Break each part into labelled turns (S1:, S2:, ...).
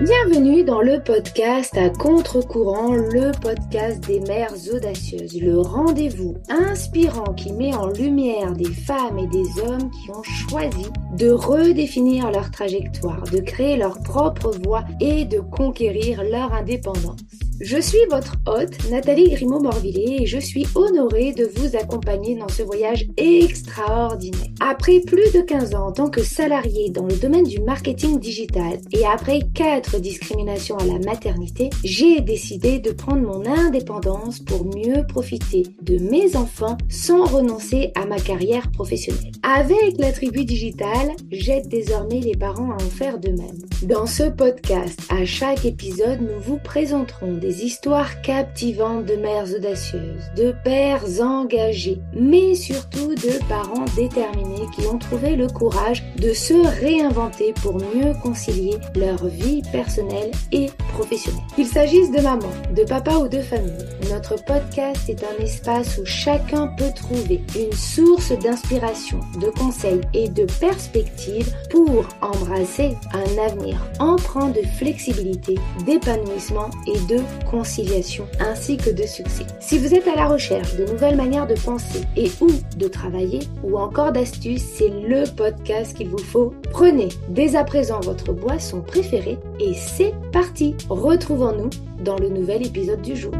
S1: Bienvenue dans le podcast à contre-courant, le podcast des mères audacieuses, le rendez-vous inspirant qui met en lumière des femmes et des hommes qui ont choisi de redéfinir leur trajectoire, de créer leur propre voie et de conquérir leur indépendance. Je suis votre hôte, Nathalie Grimaud-Morvillet, et je suis honorée de vous accompagner dans ce voyage extraordinaire. Après plus de 15 ans en tant que salariée dans le domaine du marketing digital et après 4 discriminations à la maternité, j'ai décidé de prendre mon indépendance pour mieux profiter de mes enfants sans renoncer à ma carrière professionnelle. Avec la tribu digitale, j'aide désormais les parents à en faire de même. Dans ce podcast, à chaque épisode, nous vous présenterons des histoires captivantes de mères audacieuses, de pères engagés, mais surtout de parents déterminés qui ont trouvé le courage de se réinventer pour mieux concilier leur vie personnelle et professionnelle. Qu'il s'agisse de maman, de papa ou de famille, notre podcast est un espace où chacun peut trouver une source d'inspiration, de conseils et de perspectives pour embrasser un avenir empreint de flexibilité, d'épanouissement et de conciliation ainsi que de succès. Si vous êtes à la recherche de nouvelles manières de penser et ou de travailler ou encore d'astuces, c'est le podcast qu'il vous faut. Prenez dès à présent votre boisson préférée et c'est parti. Retrouvons-nous dans le nouvel épisode du jour.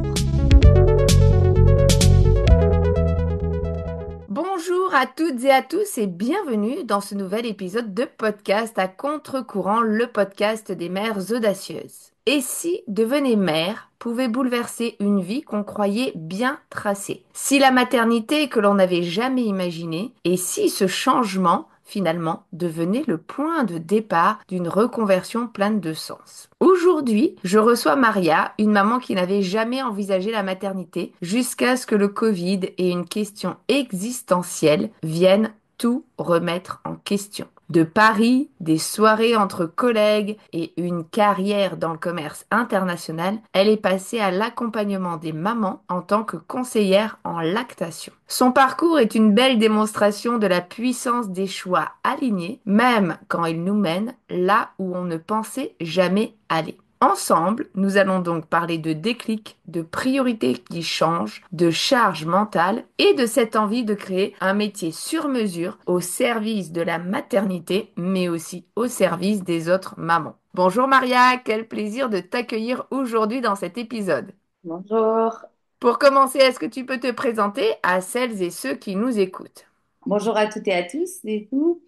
S1: Bonjour à toutes et à tous et bienvenue dans ce nouvel épisode de podcast à contre-courant, le podcast des mères audacieuses. Et si devenir mère pouvait bouleverser une vie qu'on croyait bien tracée? Si la maternité que l'on n'avait jamais imaginée et si ce changement finalement devenait le point de départ d'une reconversion pleine de sens. Aujourd'hui, je reçois Maria, une maman qui n'avait jamais envisagé la maternité jusqu'à ce que le Covid et une question existentielle viennent tout remettre en question. De paris, des soirées entre collègues et une carrière dans le commerce international, elle est passée à l'accompagnement des mamans en tant que conseillère en lactation. Son parcours est une belle démonstration de la puissance des choix alignés, même quand ils nous mènent là où on ne pensait jamais aller. Ensemble, nous allons donc parler de déclic, de priorités qui changent, de charge mentale et de cette envie de créer un métier sur mesure au service de la maternité, mais aussi au service des autres mamans. Bonjour Maria, quel plaisir de t'accueillir aujourd'hui dans cet épisode.
S2: Bonjour.
S1: Pour commencer, est-ce que tu peux te présenter à celles et ceux qui nous écoutent?
S2: Bonjour à toutes et à tous.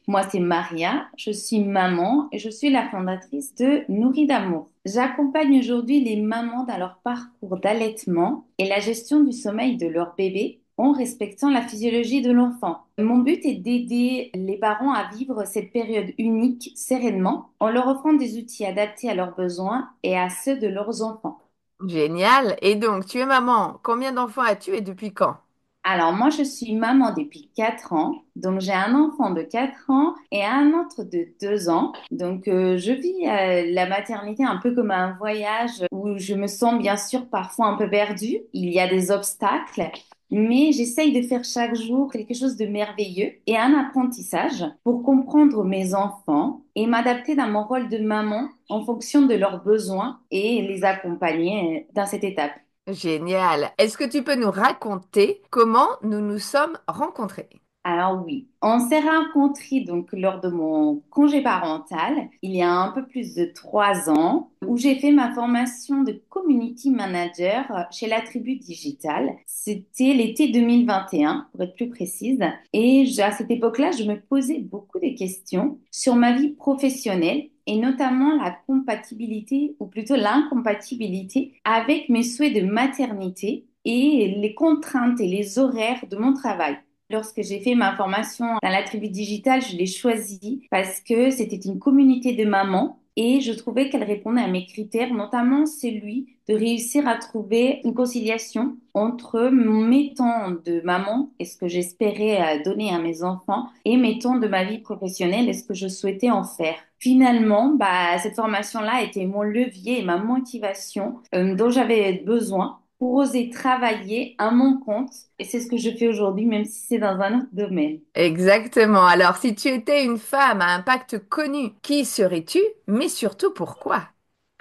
S2: Moi c'est Maria, je suis maman et je suis la fondatrice de Nourris d'amour. J'accompagne aujourd'hui les mamans dans leur parcours d'allaitement et la gestion du sommeil de leur bébé en respectant la physiologie de l'enfant. Mon but est d'aider les parents à vivre cette période unique sereinement en leur offrant des outils adaptés à leurs besoins et à ceux de leurs enfants.
S1: Génial. Et donc, tu es maman. Combien d'enfants as-tu et depuis quand?
S2: Alors moi, je suis maman depuis 4 ans. Donc j'ai un enfant de 4 ans et un autre de 2 ans. Donc je vis la maternité un peu comme un voyage où je me sens bien sûr parfois un peu perdue. Il y a des obstacles, mais j'essaye de faire chaque jour quelque chose de merveilleux et un apprentissage pour comprendre mes enfants et m'adapter dans mon rôle de maman en fonction de leurs besoins et les accompagner dans cette étape.
S1: Génial. Est-ce que tu peux nous raconter comment nous nous sommes rencontrés?
S2: Alors oui, on s'est rencontrés donc lors de mon congé parental, il y a un peu plus de 3 ans, où j'ai fait ma formation de community manager chez la tribu digitale. C'était l'été 2021, pour être plus précise. Et à cette époque-là, je me posais beaucoup de questions sur ma vie professionnelle et notamment la compatibilité, ou plutôt l'incompatibilité avec mes souhaits de maternité et les contraintes et les horaires de mon travail. Lorsque j'ai fait ma formation dans la tribu digitale, je l'ai choisie parce que c'était une communauté de mamans et je trouvais qu'elle répondait à mes critères, notamment celui de réussir à trouver une conciliation entre mes temps de maman et ce que j'espérais donner à mes enfants et mes temps de ma vie professionnelle et ce que je souhaitais en faire. Finalement, cette formation-là était mon levier et ma motivation dont j'avais besoin pour oser travailler à mon compte. Et c'est ce que je fais aujourd'hui, même si c'est dans un autre domaine.
S1: Exactement. Alors, si tu étais une femme à impact connu, qui serais-tu? Mais surtout, pourquoi?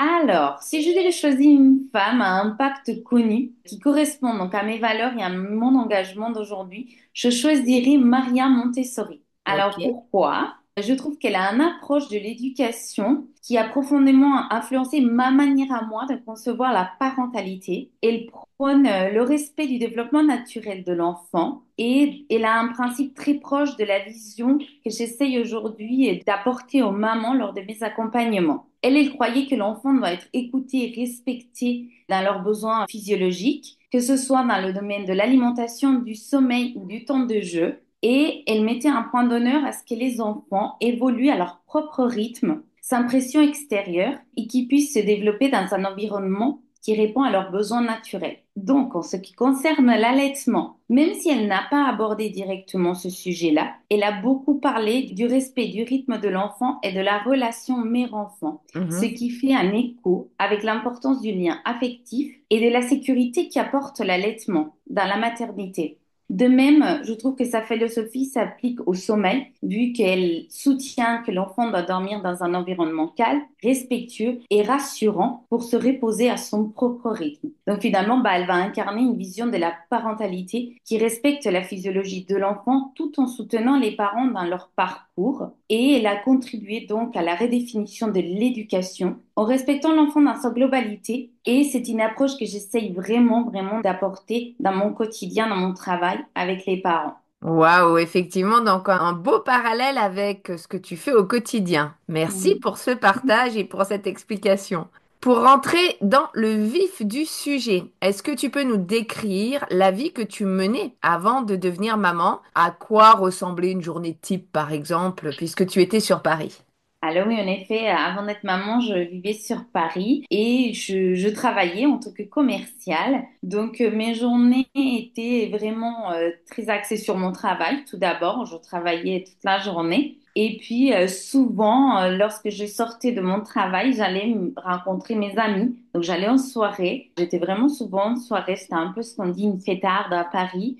S2: Alors, si je devais choisir une femme à impact connu qui correspond donc à mes valeurs et à mon engagement d'aujourd'hui, je choisirais Maria Montessori.
S1: Ok.
S2: Alors pourquoi? Je trouve qu'elle a une approche de l'éducation qui a profondément influencé ma manière à moi de concevoir la parentalité. Elle prône le respect du développement naturel de l'enfant et elle a un principe très proche de la vision que j'essaye aujourd'hui d'apporter aux mamans lors de mes accompagnements. Elle croyait que l'enfant doit être écouté et respecté dans leurs besoins physiologiques, que ce soit dans le domaine de l'alimentation, du sommeil ou du temps de jeu. Et elle mettait un point d'honneur à ce que les enfants évoluent à leur propre rythme, sans pression extérieure, et qu'ils puissent se développer dans un environnement qui répond à leurs besoins naturels. Donc, en ce qui concerne l'allaitement, même si elle n'a pas abordé directement ce sujet-là, elle a beaucoup parlé du respect du rythme de l'enfant et de la relation mère-enfant, ce
S1: Mhm.
S2: qui fait un écho avec l'importance du lien affectif et de la sécurité qu'apporte l'allaitement dans la maternité. De même, je trouve que sa philosophie s'applique au sommeil, vu qu'elle soutient que l'enfant doit dormir dans un environnement calme, respectueux et rassurant pour se reposer à son propre rythme. Donc finalement, elle va incarner une vision de la parentalité qui respecte la physiologie de l'enfant tout en soutenant les parents dans leur parcours. Et elle a contribué donc à la redéfinition de l'éducation en respectant l'enfant dans sa globalité. Et c'est une approche que j'essaye vraiment, vraiment d'apporter dans mon quotidien, dans mon travail avec les parents.
S1: Waouh, effectivement, donc un beau parallèle avec ce que tu fais au quotidien. Merci
S2: Oui.
S1: pour ce partage et pour cette explication. Pour rentrer dans le vif du sujet, est-ce que tu peux nous décrire la vie que tu menais avant de devenir maman? À quoi ressemblait une journée type, par exemple, puisque tu étais sur Paris?
S2: Alors oui, en effet, avant d'être maman, je vivais sur Paris et je travaillais en tant que commerciale. Donc mes journées étaient vraiment très axées sur mon travail. Tout d'abord, je travaillais toute la journée. Et puis souvent, lorsque je sortais de mon travail, j'allais rencontrer mes amis. Donc j'allais en soirée. J'étais vraiment souvent en soirée. C'était un peu ce qu'on dit une fêtarde à Paris.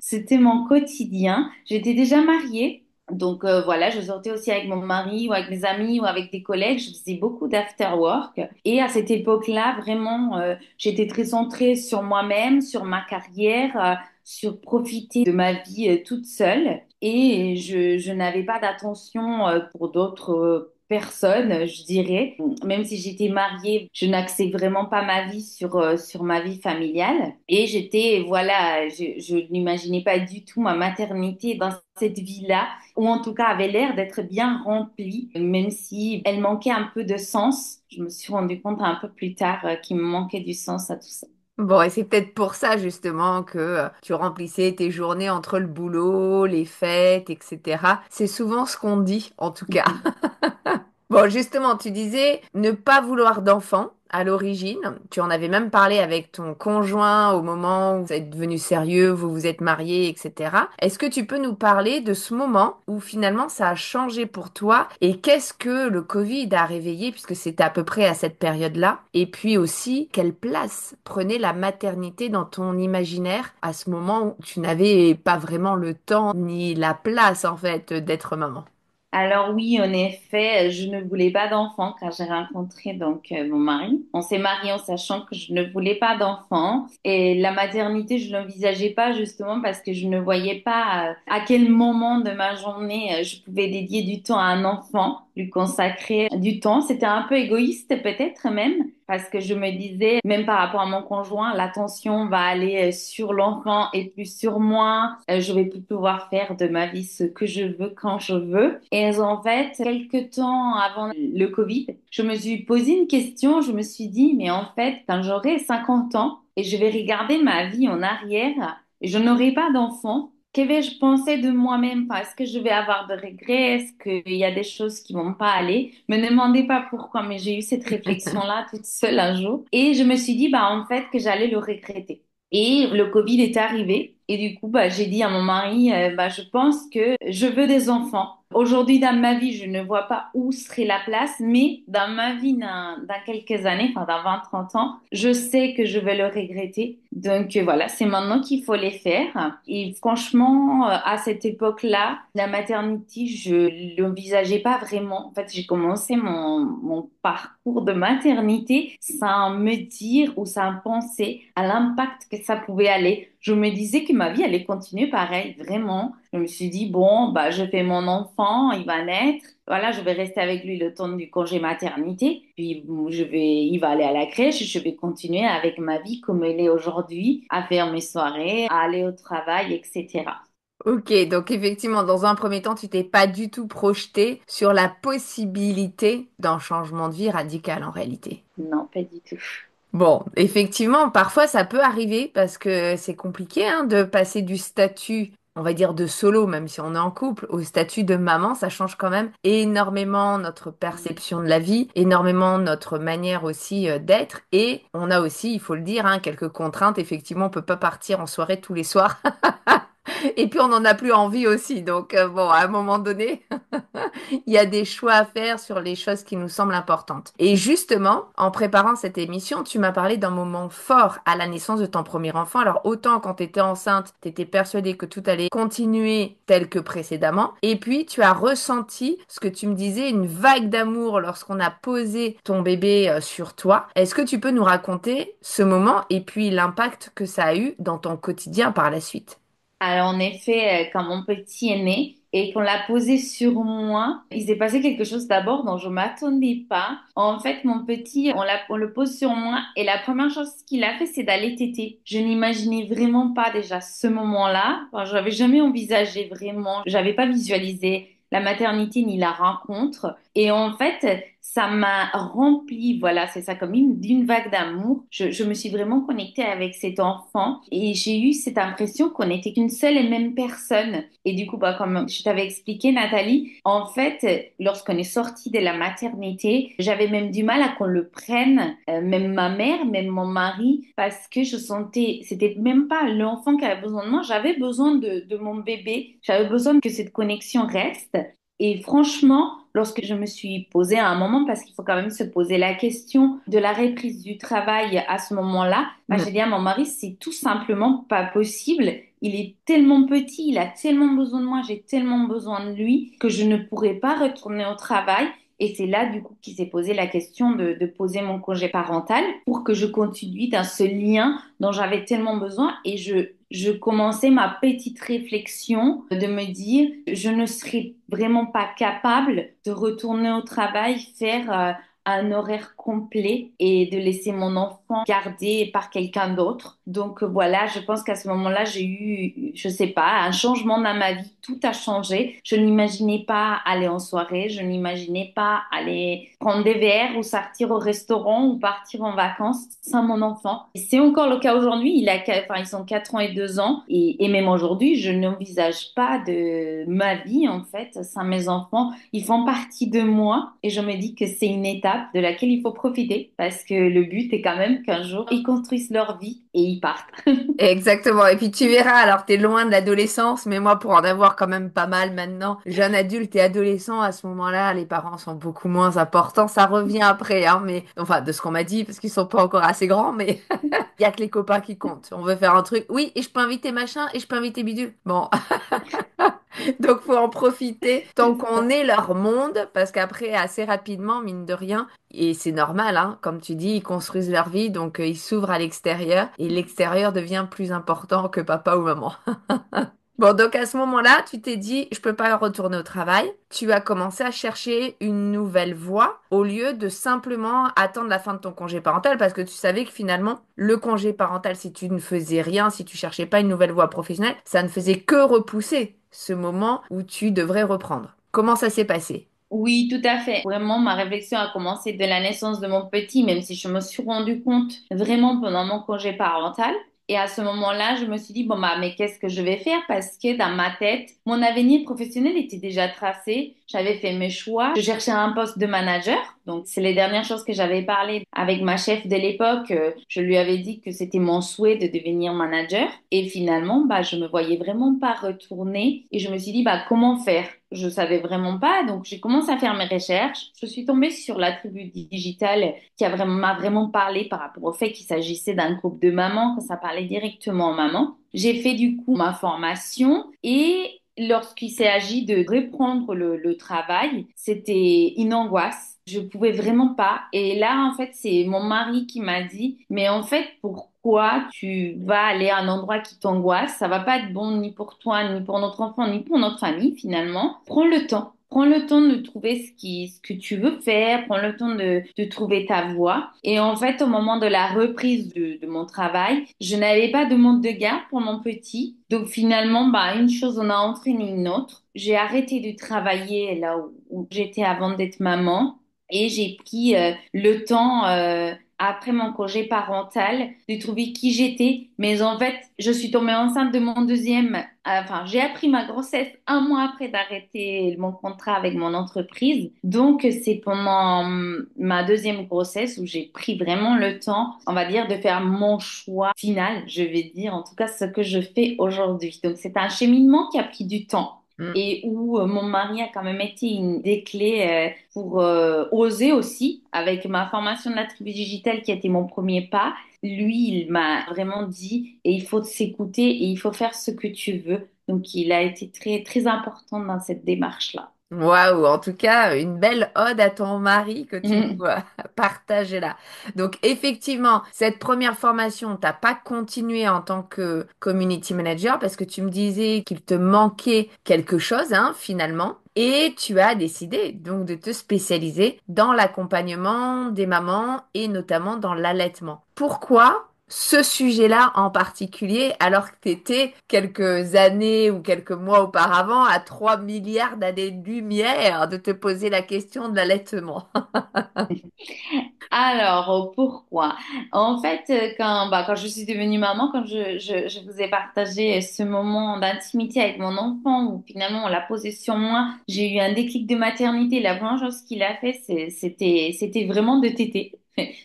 S2: C'était mon quotidien. J'étais déjà mariée. Donc voilà, je sortais aussi avec mon mari ou avec mes amis ou avec des collègues. Je faisais beaucoup d'after work. Et à cette époque-là, vraiment, j'étais très centrée sur moi-même, sur ma carrière, sur profiter de ma vie toute seule. Et je n'avais pas d'attention pour d'autres personnes, je dirais. Même si j'étais mariée, je n'axais vraiment pas ma vie sur ma vie familiale. Et j'étais, voilà, je n'imaginais pas du tout ma maternité dans cette vie-là ou en tout cas avait l'air d'être bien remplie, même si elle manquait un peu de sens. Je me suis rendu compte un peu plus tard qu'il me manquait du sens à tout ça.
S1: Bon, et c'est peut-être pour ça justement que tu remplissais tes journées entre le boulot, les fêtes, etc. C'est souvent ce qu'on dit, en tout cas. Bon, justement, tu disais ne pas vouloir d'enfant à l'origine. Tu en avais même parlé avec ton conjoint au moment où vous êtes devenu sérieux, vous vous êtes mariés, etc. Est-ce que tu peux nous parler de ce moment où finalement ça a changé pour toi et qu'est-ce que le Covid a réveillé puisque c'était à peu près à cette période-là? Et puis aussi, quelle place prenait la maternité dans ton imaginaire à ce moment où tu n'avais pas vraiment le temps ni la place en fait d'être maman?
S2: Alors oui, en effet, je ne voulais pas d'enfant quand j'ai rencontré donc mon mari. On s'est mariés en sachant que je ne voulais pas d'enfant et la maternité, je l'envisageais pas justement parce que je ne voyais pas à quel moment de ma journée je pouvais dédier du temps à un enfant, lui consacrer du temps. C'était un peu égoïste peut-être même parce que je me disais, même par rapport à mon conjoint, l'attention va aller sur l'enfant et plus sur moi. Je vais plus pouvoir faire de ma vie ce que je veux quand je veux. Et en fait, quelques temps avant le Covid, je me suis posé une question. Je me suis dit, mais en fait, quand j'aurai 50 ans et je vais regarder ma vie en arrière, et je n'aurai pas d'enfant. Que vais-je penser de moi-même? Enfin, est-ce que je vais avoir de regrets? Est-ce qu'il y a des choses qui vont pas aller? Me demandez pas pourquoi, mais j'ai eu cette réflexion-là toute seule un jour. Et je me suis dit, en fait, que j'allais le regretter. Et le Covid est arrivé. Et du coup, j'ai dit à mon mari, je pense que je veux des enfants. Aujourd'hui, dans ma vie, je ne vois pas où serait la place, mais dans ma vie, dans quelques années, enfin dans 20 30 ans, je sais que je vais le regretter. Donc voilà, c'est maintenant qu'il faut les faire. Et franchement, à cette époque-là, la maternité, je l'envisageais pas vraiment. En fait, j'ai commencé mon parcours de maternité sans me dire ou sans penser à l'impact que ça pouvait aller. Je me disais que ma vie allait continuer pareil, vraiment. Je me suis dit, bon, bah, je fais mon enfant, il va naître. Voilà, je vais rester avec lui le temps du congé maternité. Puis, bon, il va aller à la crèche. Je vais continuer avec ma vie comme elle est aujourd'hui, à faire mes soirées, à aller au travail, etc.
S3: Ok, donc effectivement, dans un premier temps, tu t'es pas du tout projeté sur la possibilité d'un changement de vie radical en réalité.
S2: Non, pas du tout.
S3: Bon, effectivement, parfois ça peut arriver parce que c'est compliqué hein, de passer du statut, on va dire de solo, même si on est en couple, au statut de maman. Ça change quand même énormément notre perception de la vie, énormément notre manière aussi d'être. Et on a aussi, il faut le dire, hein, quelques contraintes. Effectivement, on peut pas partir en soirée tous les soirs. Et puis on n'en a plus envie aussi. Donc bon, à un moment donné, il y a des choix à faire sur les choses qui nous semblent importantes. Et justement, en préparant cette émission, tu m'as parlé d'un moment fort à la naissance de ton premier enfant. Alors autant quand tu étais enceinte, tu étais persuadée que tout allait continuer tel que précédemment. Et puis tu as ressenti ce que tu me disais, une vague d'amour lorsqu'on a posé ton bébé sur toi. Est-ce que tu peux nous raconter ce moment et puis l'impact que ça a eu dans ton quotidien par la suite?
S2: Alors, en effet, quand mon petit est né et qu'on l'a posé sur moi, il s'est passé quelque chose d'abord dont je m'attendais pas. En fait, mon petit, on le pose sur moi et la première chose qu'il a fait, c'est d'aller téter. Je n'imaginais vraiment pas déjà ce moment-là. Enfin, je n'avais jamais envisagé vraiment, j'avais pas visualisé la maternité ni la rencontre. Et en fait, ça m'a rempli, voilà, c'est ça, comme d'une vague d'amour. Je me suis vraiment connectée avec cet enfant et j'ai eu cette impression qu'on n'était qu'une seule et même personne. Et du coup, bah, comme je t'avais expliqué, Nathalie, en fait, lorsqu'on est sorti de la maternité, j'avais même du mal à qu'on le prenne, même ma mère, même mon mari, parce que je sentais, c'était même pas l'enfant qui avait besoin de moi, j'avais besoin de mon bébé, j'avais besoin que cette connexion reste. Et franchement, lorsque je me suis posée à un moment, parce qu'il faut quand même se poser la question de la reprise du travail à ce moment-là, bah, j'ai dit à mon mari, c'est tout simplement pas possible. Il est tellement petit, il a tellement besoin de moi, j'ai tellement besoin de lui que je ne pourrais pas retourner au travail. Et c'est là, du coup, qu'il s'est posé la question de poser mon congé parental pour que je continue dans ce lien dont j'avais tellement besoin. Et je commençais ma petite réflexion de me dire, je ne serais vraiment pas capable de retourner au travail, faire un horaire complet et de laisser mon enfant gardé par quelqu'un d'autre. Donc voilà, je pense qu'à ce moment-là, j'ai eu, je sais pas, un changement dans ma vie. Tout a changé. Je n'imaginais pas aller en soirée, je n'imaginais pas aller prendre des verres ou sortir au restaurant ou partir en vacances sans mon enfant. Et c'est encore le cas aujourd'hui. Enfin, ils sont 4 ans et 2 ans. Et même aujourd'hui, je n'envisage pas de ma vie, en fait, sans mes enfants. Ils font partie de moi et je me dis que c'est une étape de laquelle il faut profiter parce que le but est quand même qu'un jour, ils construisent leur vie et ils partent.
S3: Exactement. Et puis tu verras, alors t'es loin de l'adolescence, mais moi pour en avoir quand même pas mal maintenant, jeune adulte et adolescent, à ce moment-là, les parents sont beaucoup moins importants. Ça revient après, hein, mais enfin de ce qu'on m'a dit, parce qu'ils sont pas encore assez grands, mais il y a que les copains qui comptent. On veut faire un truc, oui, et je peux inviter machin, et je peux inviter bidule. Bon, donc faut en profiter tant
S2: C'est
S3: qu'on
S2: ça.
S3: est leur monde, parce qu'après, assez rapidement, mine de rien, et c'est normal, hein, comme tu dis, ils construisent leur vie, donc ils s'ouvrent à l'extérieur, et l'extérieur devient plus important que papa ou maman. Bon, donc à ce moment-là, tu t'es dit, je peux pas retourner au travail. Tu as commencé à chercher une nouvelle voie au lieu de simplement attendre la fin de ton congé parental parce que tu savais que finalement, le congé parental, si tu ne faisais rien, si tu cherchais pas une nouvelle voie professionnelle, ça ne faisait que repousser ce moment où tu devrais reprendre. Comment ça s'est passé?
S2: Oui, tout à fait. Vraiment, ma réflexion a commencé de la naissance de mon petit, même si je me suis rendu compte vraiment pendant mon congé parental. Et à ce moment-là, je me suis dit, bon, bah, mais qu'est-ce que je vais faire? Parce que dans ma tête, mon avenir professionnel était déjà tracé. j'avais fait mes choix. Je cherchais un poste de manager. Donc, c'est les dernières choses que j'avais parlé avec ma chef de l'époque. Je lui avais dit que c'était mon souhait de devenir manager. Et finalement, je me voyais vraiment pas retourner. Et je me suis dit, comment faire? Je savais vraiment pas. Donc, j'ai commencé à faire mes recherches. Je suis tombée sur la tribu digitale m'a vraiment parlé par rapport au fait qu'il s'agissait d'un groupe de mamans, que ça parlait directement aux mamans. J'ai fait du coup ma formation et lorsqu'il s'est agi de reprendre le travail, c'était une angoisse. Je pouvais vraiment pas. Et là, en fait, c'est mon mari qui m'a dit, mais en fait, pourquoi tu vas aller à un endroit qui t'angoisse? Ça va pas être bon ni pour toi, ni pour notre enfant, ni pour notre famille, finalement. Prends le temps. Prends le temps de trouver ce que tu veux faire, prends le temps de trouver ta voie. Et en fait, au moment de la reprise de mon travail, je n'avais pas de montre de garde pour mon petit. Donc finalement, une chose en a entraîné une autre. J'ai arrêté de travailler là où j'étais avant d'être maman et j'ai pris le temps après mon congé parental de trouver qui j'étais. Mais en fait, je suis tombée enceinte de mon deuxième. Enfin, j'ai appris ma grossesse un mois après d'arrêter mon contrat avec mon entreprise. Donc, c'est pendant ma deuxième grossesse où j'ai pris vraiment le temps, on va dire, de faire mon choix final, je vais dire, en tout cas ce que je fais aujourd'hui. Donc, c'est un cheminement qui a pris du temps
S3: Mm.
S2: et où mon mari a quand même été une des clés pour oser aussi, avec ma formation de la tribu digitale qui a été mon premier pas. Lui, il m'a vraiment dit, et il faut s'écouter et il faut faire ce que tu veux. Donc, il a été très, très important dans cette démarche-là.
S3: Waouh, en tout cas, une belle ode à ton mari que tu
S2: Mhm.
S3: nous partages là. Donc, effectivement, cette première formation, t'as pas continué en tant que community manager parce que tu me disais qu'il te manquait quelque chose, hein, finalement. Et tu as décidé donc de te spécialiser dans l'accompagnement des mamans et notamment dans l'allaitement. Pourquoi ce sujet-là en particulier, alors que tu étais quelques années ou quelques mois auparavant à 3 milliards d'années-lumière de te poser la question de l'allaitement.
S2: Alors, pourquoi? En fait, quand je suis devenue maman, quand je vous ai partagé ce moment d'intimité avec mon enfant, où finalement on l'a posé sur moi, j'ai eu un déclic de maternité. La première chose qu'il a fait, c'était vraiment de téter.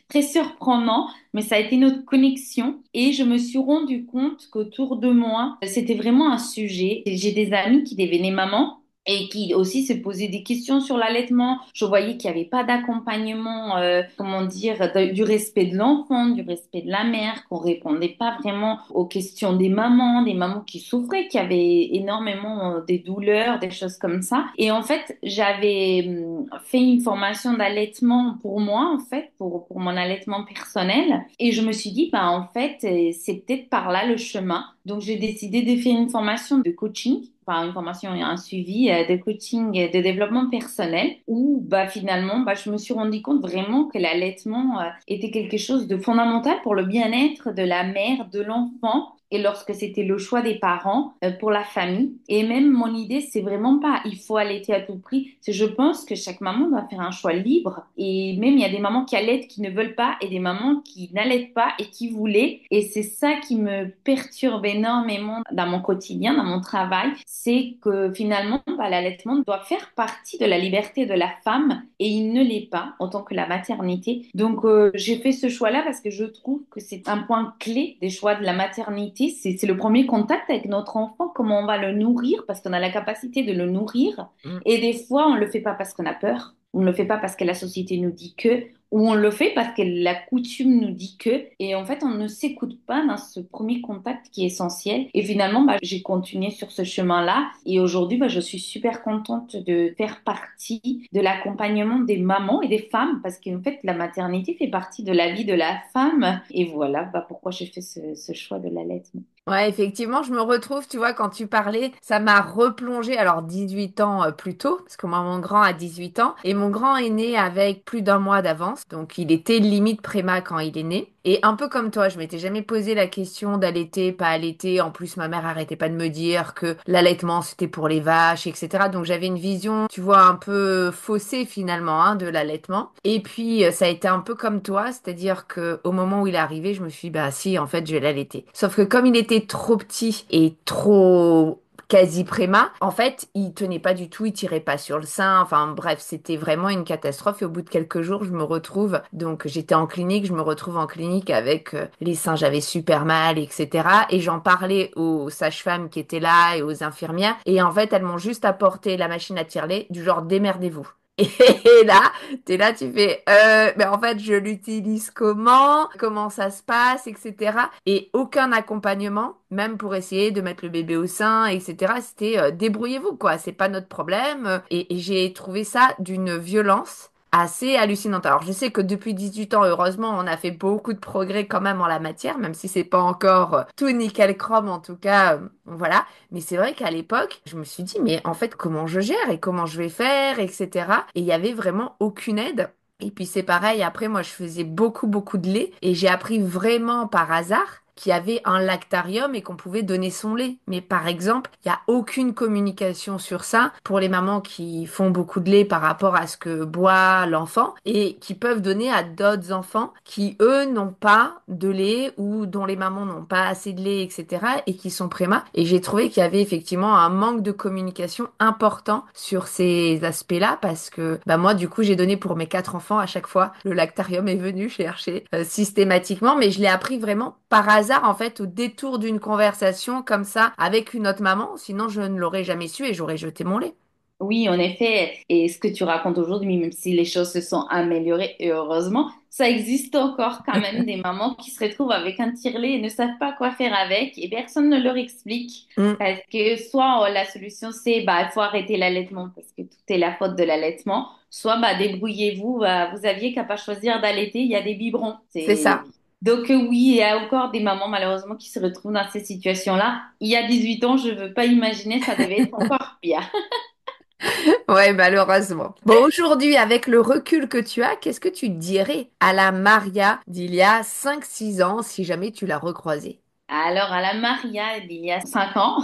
S2: Très surprenant, mais ça a été notre connexion. Et je me suis rendu compte qu'autour de moi, c'était vraiment un sujet. J'ai des amis qui devenaient mamans et qui aussi se posaient des questions sur l'allaitement. Je voyais qu'il n'y avait pas d'accompagnement, comment dire, du respect de l'enfant, du respect de la mère, qu'on répondait pas vraiment aux questions des mamans qui souffraient, qui avaient énormément des douleurs, des choses comme ça. Et en fait, j'avais fait une formation d'allaitement pour moi, en fait, pour mon allaitement personnel. Et je me suis dit, en fait, c'est peut-être par là le chemin. Donc, j'ai décidé de faire une formation de coaching, enfin une formation et un suivi de coaching et de développement personnel où finalement je me suis rendu compte vraiment que l'allaitement était quelque chose de fondamental pour le bien-être de la mère, de l'enfant et lorsque c'était le choix des parents pour la famille. Et même mon idée, c'est vraiment pas il faut allaiter à tout prix. C'est je pense que chaque maman doit faire un choix libre. Et même il y a des mamans qui allaitent qui ne veulent pas et des mamans qui n'allaitent pas et qui voulaient. Et c'est ça qui me perturbe énormément dans mon quotidien, dans mon travail. C'est que finalement, l'allaitement doit faire partie de la liberté de la femme et il ne l'est pas en tant que la maternité. Donc, j'ai fait ce choix-là parce que je trouve que c'est un point clé des choix de la maternité. C'est le premier contact avec notre enfant, comment on va le nourrir parce qu'on a la capacité de le nourrir.
S3: Mm.
S2: Et des fois, on ne le fait pas parce qu'on a peur. On ne le fait pas parce que la société nous dit que, ou on le fait parce que la coutume nous dit que, et en fait, on ne s'écoute pas dans ce premier contact qui est essentiel. Et finalement, j'ai continué sur ce chemin-là. Et aujourd'hui, je suis super contente de faire partie de l'accompagnement des mamans et des femmes, parce qu'en fait, la maternité fait partie de la vie de la femme. Et voilà, pourquoi j'ai fait ce choix de l'allaitement.
S3: Ouais, effectivement, je me retrouve, tu vois, quand tu parlais, ça m'a replongé, alors 18 ans plus tôt, parce que moi, mon grand a 18 ans, et mon grand est né avec plus d'un mois d'avance, donc il était limite préma quand il est né. Et un peu comme toi, je m'étais jamais posé la question d'allaiter, pas allaiter. En plus, ma mère arrêtait pas de me dire que l'allaitement, c'était pour les vaches, etc. Donc j'avais une vision, tu vois, un peu faussée finalement, hein, de l'allaitement. Et puis, ça a été un peu comme toi, c'est-à-dire que au moment où il est arrivé, je me suis dit, bah si, en fait, je vais l'allaiter. Sauf que comme il était trop petit et trop quasi préma. En fait, il tenait pas du tout, il tirait pas sur le sein. Enfin bref, c'était vraiment une catastrophe. Et au bout de quelques jours, je me retrouve, donc j'étais en clinique, je me retrouve en clinique avec les seins, j'avais super mal, etc. Et j'en parlais aux sages-femmes qui étaient là et aux infirmières. Et en fait, elles m'ont juste apporté la machine à tirer du genre démerdez-vous. Et là, t'es là, tu fais, mais en fait, je l'utilise comment? Comment ça se passe, etc. Et aucun accompagnement, même pour essayer de mettre le bébé au sein, etc. C'était débrouillez-vous, quoi. C'est pas notre problème. Et j'ai trouvé ça d'une violence assez hallucinante. Alors, je sais que depuis 18 ans, heureusement, on a fait beaucoup de progrès quand même en la matière, même si c'est pas encore tout nickel chrome, en tout cas, voilà. Mais c'est vrai qu'à l'époque, je me suis dit, mais en fait, comment je gère et comment je vais faire, etc. Et il y avait vraiment aucune aide. Et puis c'est pareil, après moi je faisais beaucoup de lait et j'ai appris vraiment par hasard qu'il y avait un lactarium et qu'on pouvait donner son lait. Mais par exemple, il n'y a aucune communication sur ça pour les mamans qui font beaucoup de lait par rapport à ce que boit l'enfant et qui peuvent donner à d'autres enfants qui, eux, n'ont pas de lait ou dont les mamans n'ont pas assez de lait, etc. et qui sont prémas. Et j'ai trouvé qu'il y avait effectivement un manque de communication important sur ces aspects-là parce que bah moi, du coup, j'ai donné pour mes 4 enfants à chaque fois. Le lactarium est venu chercher systématiquement, mais je l'ai appris vraiment par hasard, en fait, au détour d'une conversation comme ça avec une autre maman. Sinon, je ne l'aurais jamais su et j'aurais jeté mon lait.
S2: Oui, en effet, et ce que tu racontes aujourd'hui, même si les choses se sont améliorées, et heureusement, ça existe encore quand même des mamans qui se retrouvent avec un tire-lait et ne savent pas quoi faire avec, et personne ne leur explique.
S3: Mm.
S2: Parce que soit la solution c'est bah il faut arrêter l'allaitement parce que tout est la faute de l'allaitement, soit bah débrouillez-vous, bah, vous aviez qu'à pas choisir d'allaiter, il y a des biberons.
S3: C'est
S2: C'est
S3: ça.
S2: donc oui, il y a encore des mamans malheureusement qui se retrouvent dans ces situations-là. Il y a 18 ans, je veux pas imaginer, ça devait être encore pire.
S3: Ouais, malheureusement. Bon, aujourd'hui, avec le recul que tu as, qu'est-ce que tu dirais à la Maria d'il y a 5, 6 ans si jamais tu l'as recroisée?
S2: Alors, à la Maria, il y a 5 ans,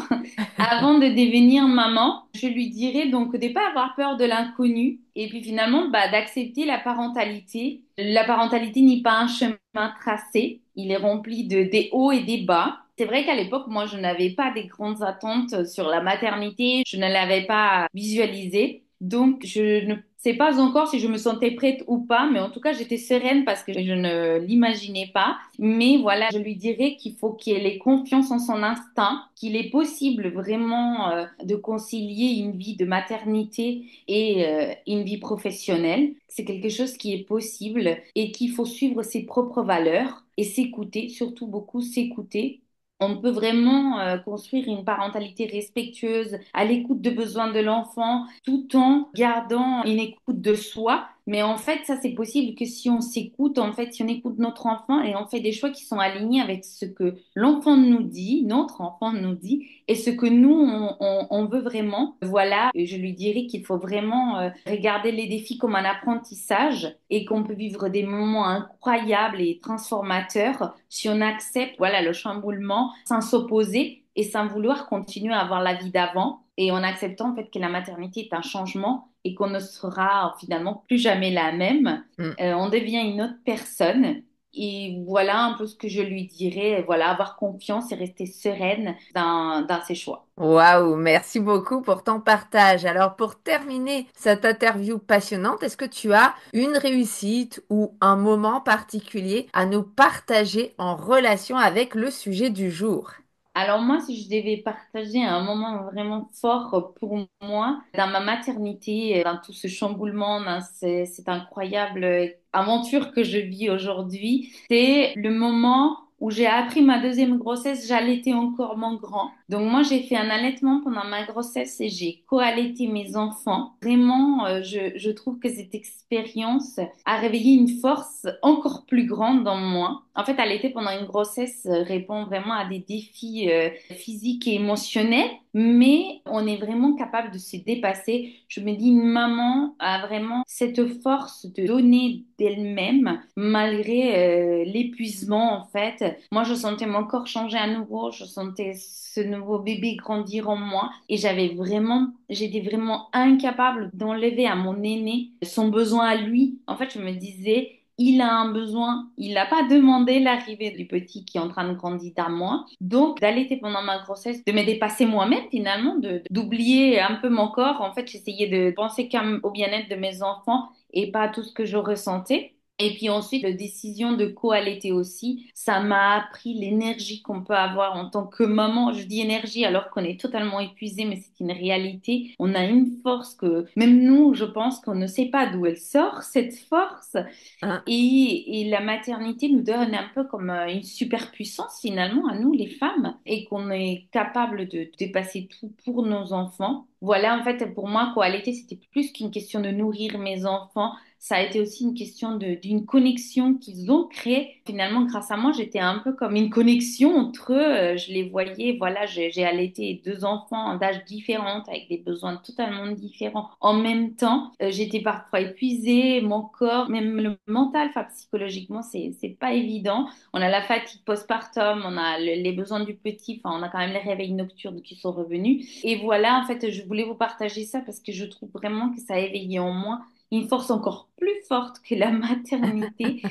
S2: avant de devenir maman, je lui dirais donc de ne pas avoir peur de l'inconnu et puis finalement bah, d'accepter la parentalité. La parentalité n'est pas un chemin tracé, il est rempli de des hauts et des bas. C'est vrai qu'à l'époque, moi, je n'avais pas des grandes attentes sur la maternité, je ne l'avais pas visualisée. Donc, je ne sais pas encore si je me sentais prête ou pas, mais en tout cas, j'étais sereine parce que je ne l'imaginais pas. Mais voilà, je lui dirais qu'il faut qu'elle ait confiance en son instinct, qu'il est possible vraiment de concilier une vie de maternité et une vie professionnelle. C'est quelque chose qui est possible et qu'il faut suivre ses propres valeurs et s'écouter, surtout beaucoup s'écouter. On peut vraiment construire une parentalité respectueuse, à l'écoute de besoins de l'enfant, tout en gardant une écoute de soi. Mais en fait, ça, c'est possible que si on s'écoute, en fait, si on écoute notre enfant et on fait des choix qui sont alignés avec ce que l'enfant nous dit, notre enfant nous dit, et ce que nous, on veut vraiment. Voilà, et je lui dirais qu'il faut vraiment regarder les défis comme un apprentissage et qu'on peut vivre des moments incroyables et transformateurs si on accepte, voilà, le chamboulement sans s'opposer et sans vouloir continuer à avoir la vie d'avant et en acceptant en fait que la maternité est un changement et qu'on ne sera finalement plus jamais la même.
S3: Mm.
S2: On devient une autre personne. Et voilà un peu ce que je lui dirais. Voilà, avoir confiance et rester sereine dans ses choix.
S3: Waouh, merci beaucoup pour ton partage. Alors, pour terminer cette interview passionnante, est-ce que tu as une réussite ou un moment particulier à nous partager en relation avec le sujet du jour?
S2: Alors moi, si je devais partager un moment vraiment fort pour moi dans ma maternité, dans tout ce chamboulement, dans cette incroyable aventure que je vis aujourd'hui, c'est le moment où j'ai appris ma deuxième grossesse, j'allaitais encore mon grand. Donc moi, j'ai fait un allaitement pendant ma grossesse et j'ai co-allaité mes enfants. Vraiment, je trouve que cette expérience a réveillé une force encore plus grande dans moi. En fait, allaiter pendant une grossesse répond vraiment à des défis physiques et émotionnels, mais on est vraiment capable de se dépasser. Je me dis, une maman a vraiment cette force de donner d'elle-même malgré l'épuisement, en fait. Moi, je sentais mon corps changer à nouveau, je sentais ce nouveau bébé grandir en moi et j'étais vraiment incapable d'enlever à mon aîné son besoin à lui. En fait, je me disais, il a un besoin, il n'a pas demandé l'arrivée du petit qui est en train de grandir à moi. Donc, d'allaiter pendant ma grossesse, de me dépasser moi-même finalement, d'oublier un peu mon corps. En fait, j'essayais de penser qu'au bien-être de mes enfants et pas à tout ce que je ressentais. Et puis ensuite, la décision de co-allaiter aussi, ça m'a appris l'énergie qu'on peut avoir en tant que maman. Je dis énergie alors qu'on est totalement épuisé, mais c'est une réalité. On a une force que même nous, je pense qu'on ne sait pas d'où elle sort, cette force.
S3: Hein.
S2: Et la maternité nous donne un peu comme une superpuissance finalement à nous, les femmes, et qu'on est capable de dépasser tout pour nos enfants. Voilà, en fait, pour moi, co-allaiter, c'était plus qu'une question de nourrir mes enfants. Ça a été aussi une question d'une connexion qu'ils ont créée. Finalement, grâce à moi, j'étais un peu comme une connexion entre eux. Je les voyais, voilà, j'ai allaité deux enfants d'âge différents, avec des besoins totalement différents. En même temps, j'étais parfois épuisée, mon corps, même le mental, enfin, psychologiquement, c'est pas évident. On a la fatigue postpartum, on a les besoins du petit, enfin, on a quand même les réveils nocturnes qui sont revenus. Et voilà, en fait, je voulais vous partager ça parce que je trouve vraiment que ça a éveillé en moi une force encore plus forte que la maternité.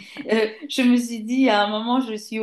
S2: Je me suis dit à un moment, je suis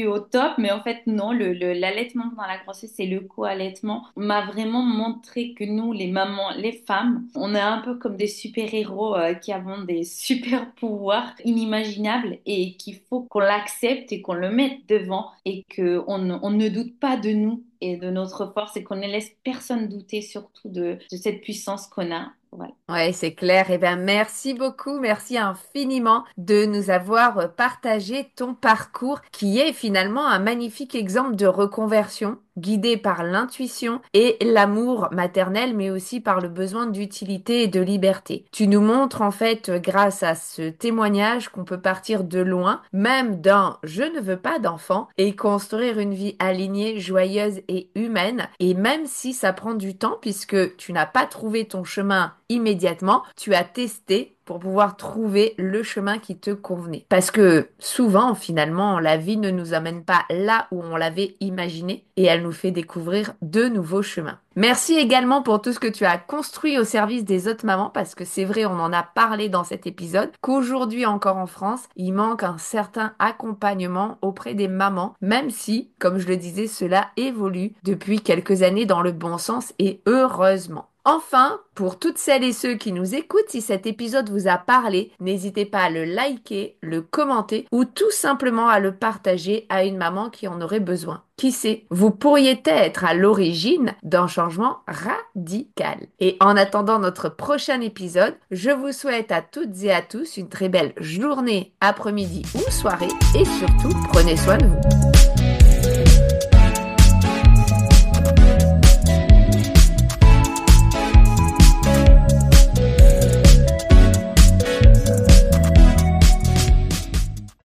S2: au top, mais en fait, non, l'allaitement pendant la grossesse et le co-allaitement m'a vraiment montré que nous, les mamans, les femmes, on est un peu comme des super-héros qui avons des super pouvoirs inimaginables et qu'il faut qu'on l'accepte et qu'on le mette devant et on ne doute pas de nous et de notre force et qu'on ne laisse personne douter surtout de cette puissance qu'on a. Voilà.
S3: Ouais, c'est clair. Eh bien, merci beaucoup, merci infiniment de nous avoir partagé ton parcours qui est finalement un magnifique exemple de reconversion guidé par l'intuition et l'amour maternel, mais aussi par le besoin d'utilité et de liberté. Tu nous montres en fait, grâce à ce témoignage, qu'on peut partir de loin, même d'un je ne veux pas d'enfant, et construire une vie alignée, joyeuse et humaine. Et même si ça prend du temps, puisque tu n'as pas trouvé ton chemin immédiatement, tu as testé pour pouvoir trouver le chemin qui te convenait. Parce que souvent, finalement, la vie ne nous amène pas là où on l'avait imaginé et elle nous fait découvrir de nouveaux chemins. Merci également pour tout ce que tu as construit au service des autres mamans, parce que c'est vrai, on en a parlé dans cet épisode, qu'aujourd'hui encore en France, il manque un certain accompagnement auprès des mamans, même si, comme je le disais, cela évolue depuis quelques années dans le bon sens et heureusement. Enfin, pour toutes celles et ceux qui nous écoutent, si cet épisode vous a parlé, n'hésitez pas à le liker, le commenter ou tout simplement à le partager à une maman qui en aurait besoin. Qui sait, vous pourriez être à l'origine d'un changement radical. Et en attendant notre prochain épisode, je vous souhaite à toutes et à tous une très belle journée, après-midi ou soirée et surtout prenez soin de vous.